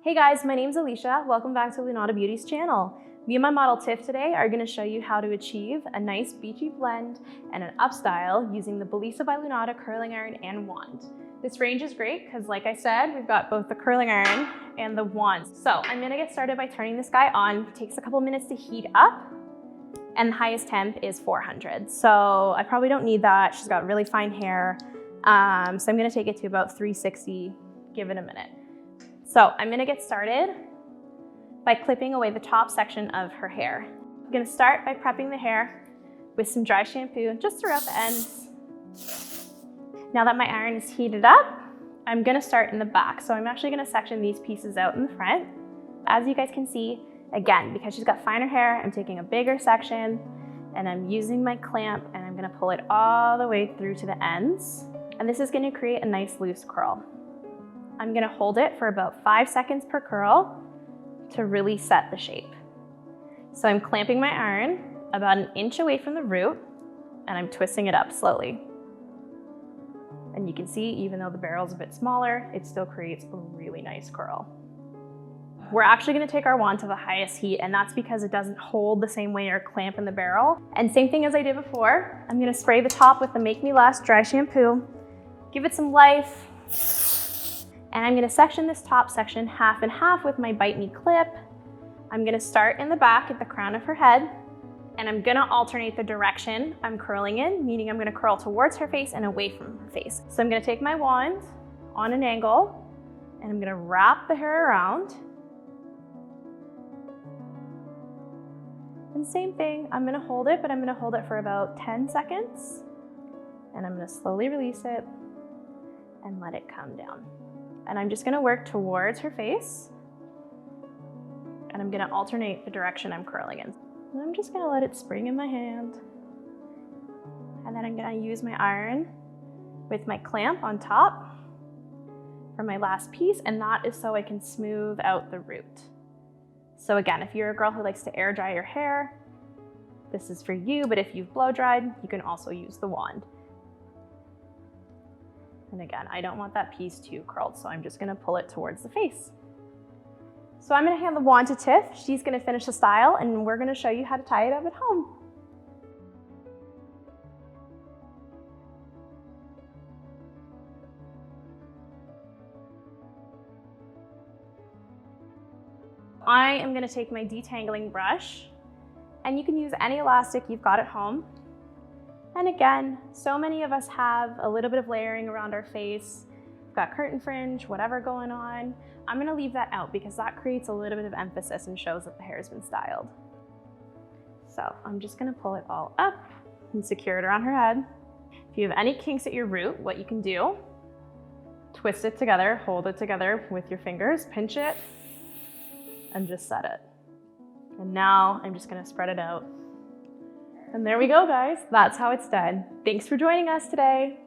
Hey guys, my name's Alicia. Welcome back to Lunata Beauty's channel. Me and my model Tiff today are going to show you how to achieve a nice beachy blend and an up style using the Belisa by Lunata curling iron and wand. This range is great because, like I said, we've got both the curling iron and the wand. So I'm going to get started by turning this guy on. It takes a couple minutes to heat up and the highest temp is 400. So I probably don't need that. She's got really fine hair. So I'm going to take it to about 360, give it a minute. So I'm gonna get started by clipping away the top section of her hair. I'm gonna start by prepping the hair with some dry shampoo just throughout the ends. Now that my iron is heated up, I'm gonna start in the back. So I'm actually gonna section these pieces out in the front. As you guys can see, again, because she's got finer hair, I'm taking a bigger section and I'm using my clamp and I'm gonna pull it all the way through to the ends. And this is gonna create a nice loose curl. I'm gonna hold it for about 5 seconds per curl to really set the shape. So I'm clamping my iron about 1 inch away from the root and I'm twisting it up slowly. And you can see, even though the barrel's a bit smaller, it still creates a really nice curl. We're actually gonna take our wand to the highest heat, and that's because it doesn't hold the same way or clamp in the barrel. And same thing as I did before, I'm gonna spray the top with the Make Me Last dry shampoo, give it some life, and I'm gonna section this top section half and half with my Bite Me clip. I'm gonna start in the back at the crown of her head, and I'm gonna alternate the direction I'm curling in, meaning I'm gonna curl towards her face and away from her face. So I'm gonna take my wand on an angle, and I'm gonna wrap the hair around. And same thing, I'm gonna hold it, but I'm gonna hold it for about 10 seconds, and I'm gonna slowly release it and let it come down. And I'm just gonna work towards her face, and I'm gonna alternate the direction I'm curling in. And I'm just gonna let it spring in my hand. And then I'm gonna use my iron with my clamp on top for my last piece, and that is so I can smooth out the root. So again, if you're a girl who likes to air dry your hair, this is for you, but if you've blow dried, you can also use the wand. And again, I don't want that piece too curled, so I'm just gonna pull it towards the face. So I'm gonna hand the wand to Tiff. She's gonna finish the style, and we're gonna show you how to tie it up at home. I am gonna take my detangling brush, and you can use any elastic you've got at home. And again, so many of us have a little bit of layering around our face. We've got curtain fringe, whatever going on. I'm gonna leave that out because that creates a little bit of emphasis and shows that the hair has been styled. So I'm just gonna pull it all up and secure it around her head. If you have any kinks at your root, what you can do, twist it together, hold it together with your fingers, pinch it, and just set it. And now I'm just gonna spread it out. And there we go, guys. That's how it's done. Thanks for joining us today.